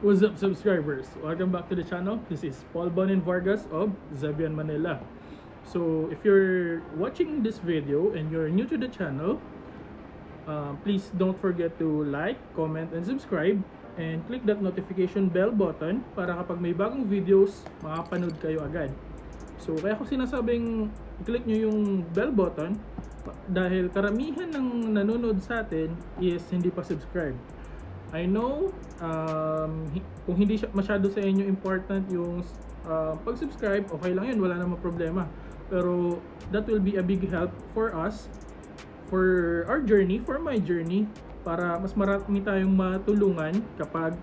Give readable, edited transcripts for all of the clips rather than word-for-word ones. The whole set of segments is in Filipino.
What's up, subscribers? Welcome back to the channel. This is Paul Bonin Vargas of ZEBIANMNL. So if you're watching this video and you're new to the channel, please don't forget to like, comment, and subscribe, and click that notification bell button para kapag may bagong videos, makapanood kayo agad. So kaya ko sinasabing click nyo yung bell button dahil karamihan ng nanonood sa atin is hindi pa subscribe. I know kung hindi masyado sa inyo important yung pag-subscribe, okay lang yun, wala namang problema. Pero that will be a big help for us, for our journey, for my journey, para mas marami tayong matulungan kapag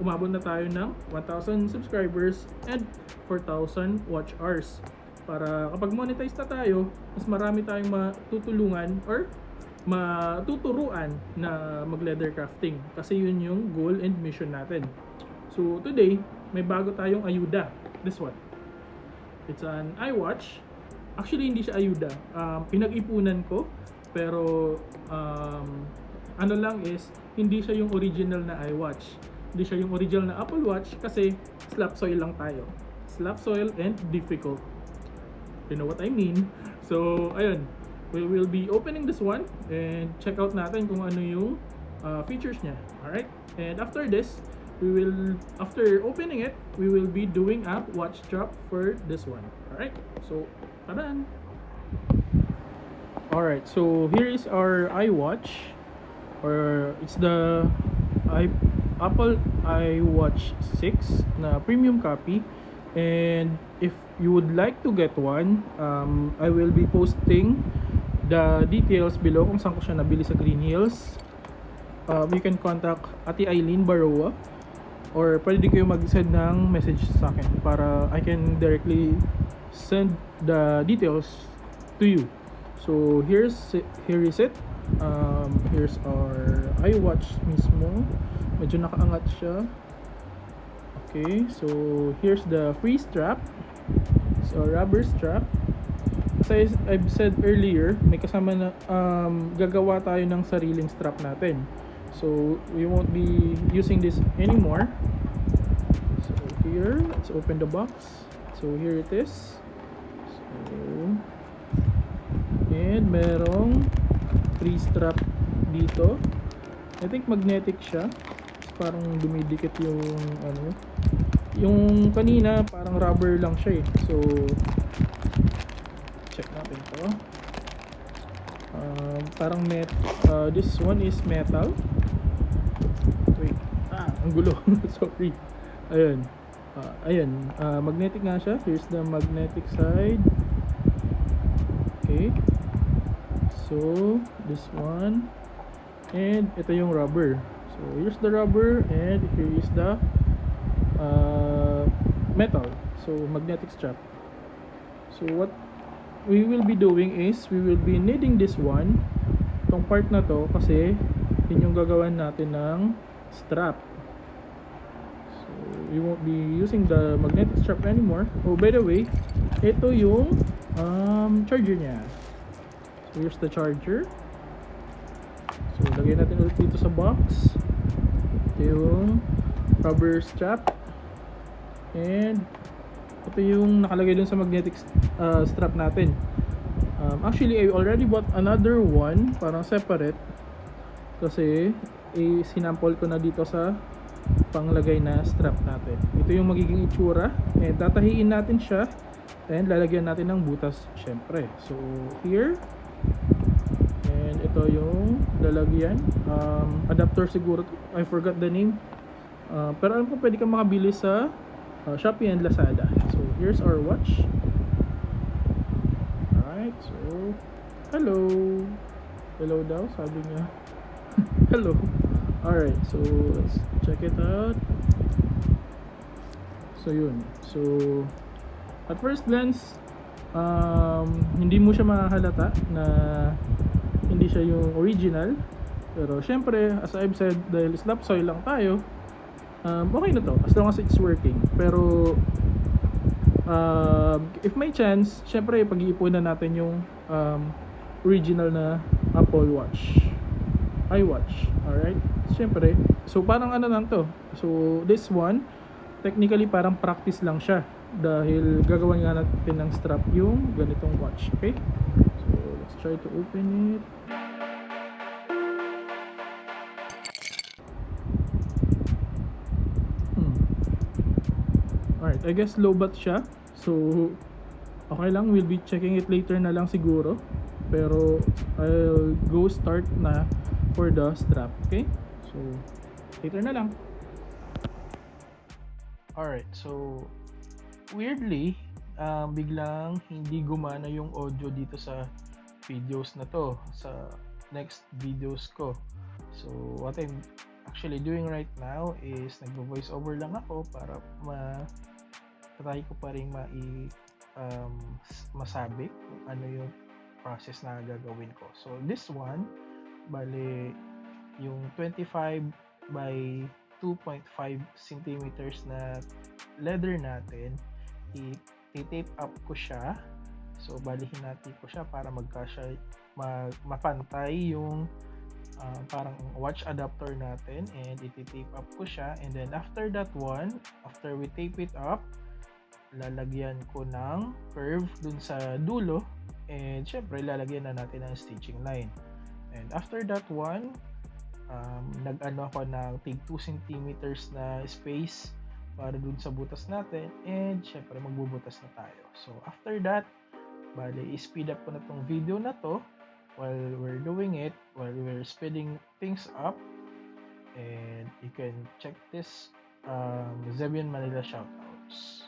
umabot na tayo ng 1,000 subscribers and 4,000 watch hours. Para kapag monetize na tayo, mas marami tayong matutulungan or matuturuan na mag-leather crafting, kasi yun yung goal and mission natin. So today, may bago tayong ayuda. This one, it's an iWatch. Actually hindi siya ayuda, pinag-ipunan ko, pero ano lang is, hindi siya yung original na iWatch. Hindi siya yung original na Apple Watch kasi slap soil lang tayo. Slap soil and difficult. You know what I mean? So ayun, we will be opening this one and check out natin kung ano yung features niya. Alright? And after this, after opening it, we will be doing a watch strap for this one. Alright? So, taran! Alright, so here is our iWatch, or it's the Apple iWatch 6 na premium copy. And if you would like to get one, I will be posting the details below kung saan ko siya nabili sa Green Hills. You can contact Ate Eileen Baroa, or pwede kayo mag-send ng message sa akin para I can directly send the details to you. So here is it. Here's our iWatch mismo. Medyo nakaangat siya. Okay, so here's the free strap. It's a rubber strap. As I've said earlier, may kasama na gagawa tayo ng sariling strap natin. So we won't be using this anymore. So here, let's open the box. So here it is. So, and merong free strap dito. I think magnetic siya. Parang dumidikit yung ano. Yung kanina parang rubber lang siya eh. So check natin to. Parang this one is metal. Wait, ang gulo. Sorry. Ayun. Magnetic nga siya. Here's the magnetic side. Okay. So this one, and ito yung rubber. So here's the rubber, and here is the metal. So magnetic strap. So what we will be doing is, we will be needing this one, tong part na to, kasi yun yung gagawan natin ng strap. So we won't be using the magnetic strap anymore. Oh, by the way, ito yung charger niya. So here's the charger. So lagay natin ulit dito sa box. Ito yung rubber strap, and ito yung nakalagay dun sa magnetic strap natin. Actually, I already bought another one, parang separate, kasi sinample ko na dito sa panglagay na strap natin. Ito yung magiging itsura, and tatahiin natin siya, and lalagyan natin ng butas syempre. So here, and ito yung lalagyan, adapter siguro, I forgot the name, pero alam ko pwede kang makabili sa Shopee and Lazada. So here's our watch. Alright, so hello daw sabi niya. Hello. Alright, so let's check it out. So yun, so at first glance, hindi mo siya makahalata na hindi siya yung original, pero syempre, as I've said, dahil slap soil lang tayo, okay na to as long as it's working. Pero if may chance, syempre pag-iipunan natin yung original na Apple Watch iWatch. Alright, syempre, so parang ano lang to, So this one, technically parang practice lang siya dahil gagawin nga natin ng strap yung ganitong watch. Okay, so let's try to open it. Alright, I guess low bat siya, so okay lang, we'll be checking it later na lang siguro, pero I'll go start na for the strap. Okay, so later na lang. Alright, so weirdly, biglang hindi gumana yung audio dito sa videos na to, sa next videos ko. So what I'm actually doing right now is nagvo-voice over lang ako para try ko pa rin masabi kung ano yung process na gagawin ko. So this one, bale yung 25 by 2.5 centimeters na leather natin, i-tape up ko siya. So balihin natin ko siya para mapantay yung parang watch adapter natin, and i-tape up ko siya. And then after that one, after we tape it up, lalagyan ko ng curve dun sa dulo, and syempre lalagyan na natin ng stitching line. And after that one, nag-ano ako ng tig 2 centimeters na space para dun sa butas natin, and syempre magbubutas na tayo. So after that, bale i-speed up ko na tong video na to while we're doing it, while we're speeding things up. And you can check this ZEBIANMNL shoutouts.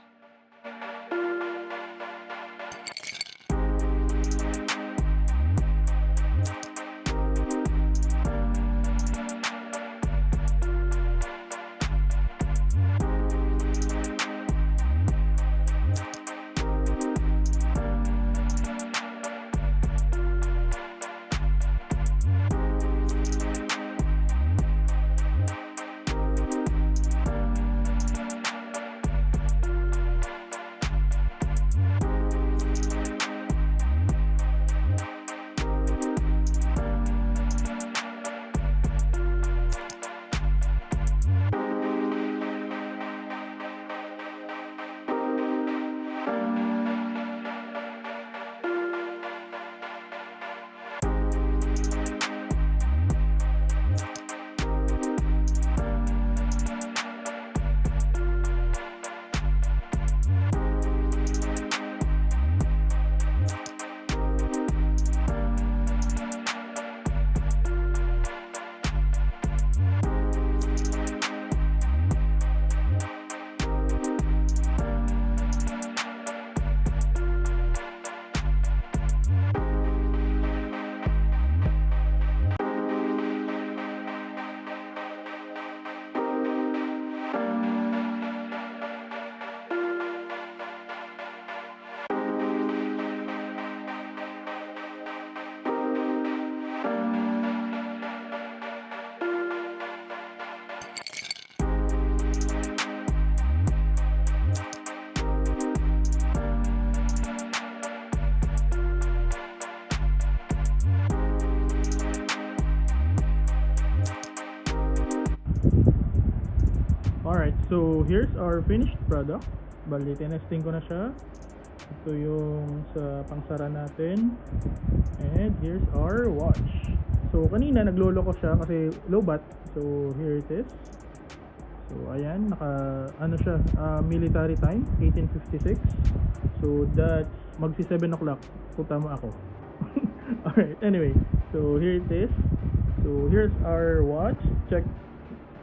Alright, so here's our finished product. Bali, tinesting ko na siya. Ito yung sa pangsara natin. And here's our watch. So kanina naglolo ko siya kasi low bat. So here it is. So ayan, ano siya, military time, 1856. So that's magsi 7 o'clock kung tama ako. Alright, anyway, so here it is. So here's our watch.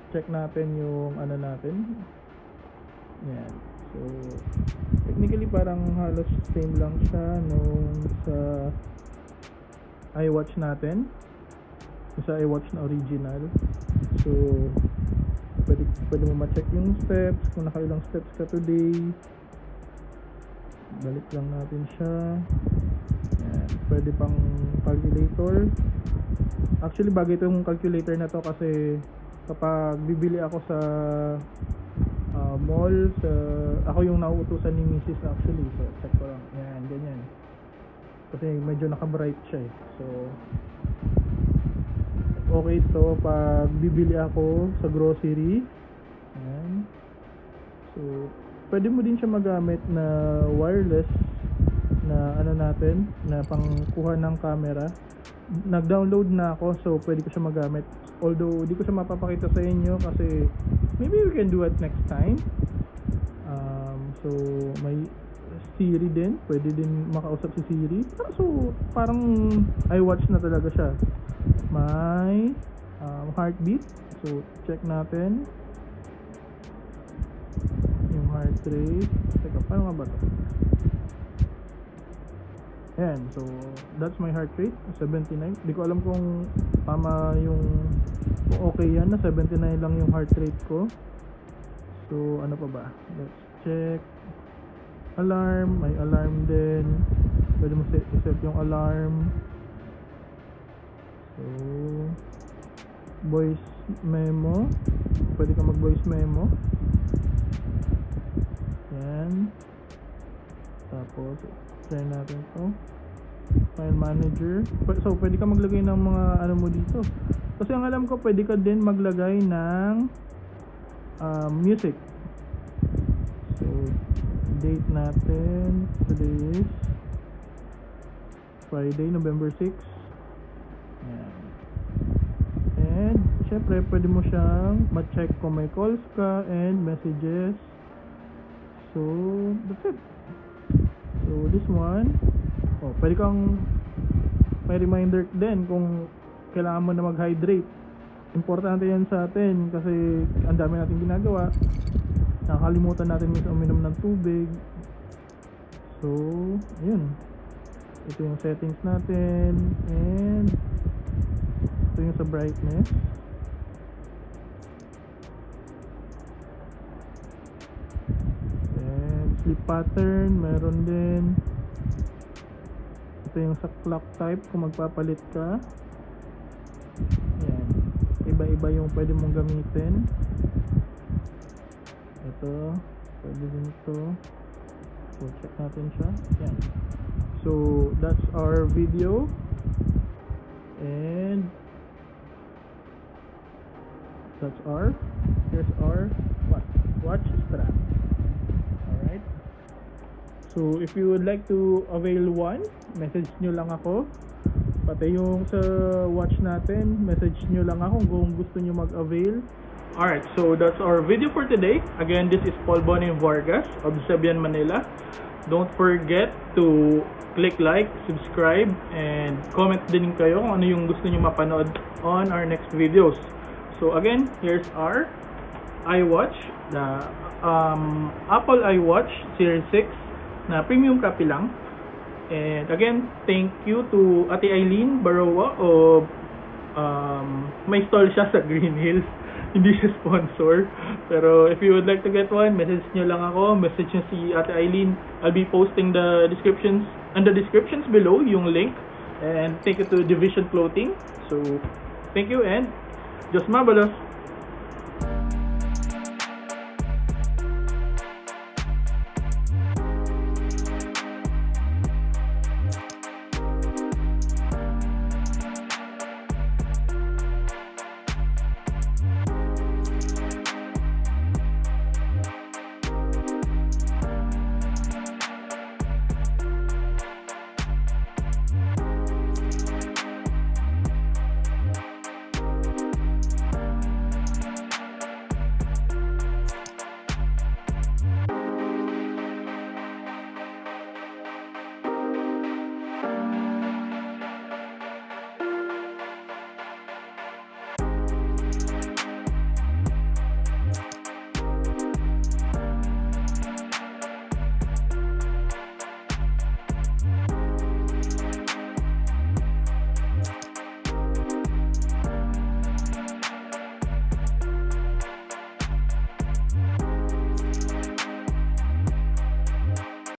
Check natin yung ano natin. Yan. So technically parang halos same lang siya nung sa iWatch natin, sa iWatch na original. So pwede mo ma-check yung steps, kung nakailang steps ka today. Balik lang natin siya. Yan. Pwede pang calculator. Actually bagay itong calculator na to kasi kapag bibili ako sa mall, ako yung nauutusan ni Mrs. actually. So check ko lang, yan, ganyan, kasi medyo naka-bright siya eh. So okay, ito pag bibili ako sa grocery, So pwede mo din siya magamit na wireless na ano natin, na pangkuha ng camera. Nag-download na ako, so pwede ko siya magamit. Although di ko siya mapapakita sa inyo kasi maybe we can do it next time. So may Siri din, pwede din makausap si Siri. So parang iWatch na talaga siya. May heartbeat. So check natin yung heart rate. Teka, paano nga ba to? Ayan, so that's my heart rate, 79. Di ko alam kung tama yung, kung okay yan na 79 lang yung heart rate ko. So ano pa ba? Let's check. Alarm, may alarm din. Pwede mo set yung alarm. So voice memo, pwede ka mag voice memo. Yan. Tapos try natin to. File manager. So pwede ka maglagay ng mga ano mo dito. Kasi ang alam ko, pwede ka din maglagay ng music. So date natin, today is Friday, November 6. Yan. And syempre pwede mo siyang ma-check kung may calls ka and messages. So that's it. So this one, pwede kang may reminder din kung kailangan mo na mag-hydrate. Importante yan sa atin kasi ang dami natin ginagawa. Nakakalimutan natin minsan uminom ng tubig. So ayun, ito yung settings natin, and ito yung sa brightness. And sleep pattern meron din. Ito yung sa clock type kung magpapalit ka. Ayan, iba-iba yung pwede mong gamitin. Ito, pwede din ito. So check natin siya. Yan. So that's our video, and that's our, here's our watch strap. Alright, so if you would like to avail one, message nyo lang ako. Pati yung sa watch natin, message nyo lang ako kung gusto nyo mag-avail. Alright, so that's our video for today. Again, this is Paul Bonin Vargas of Zebian Manila. Don't forget to click like, subscribe, and comment din kayo kung ano yung gusto nyo mapanood on our next videos. So again, here's our iWatch, the Apple iWatch Series 6 na premium copy lang. And again, thank you to Ate Eileen Baroa of may stall siya sa Green Hills. Hindi siya sponsor, pero if you would like to get one, message nyo lang ako, message nyo si Ate Eileen. I'll be posting the descriptions and the descriptions below yung link, and take it to Division Clothing. So thank you, and just MABALOS.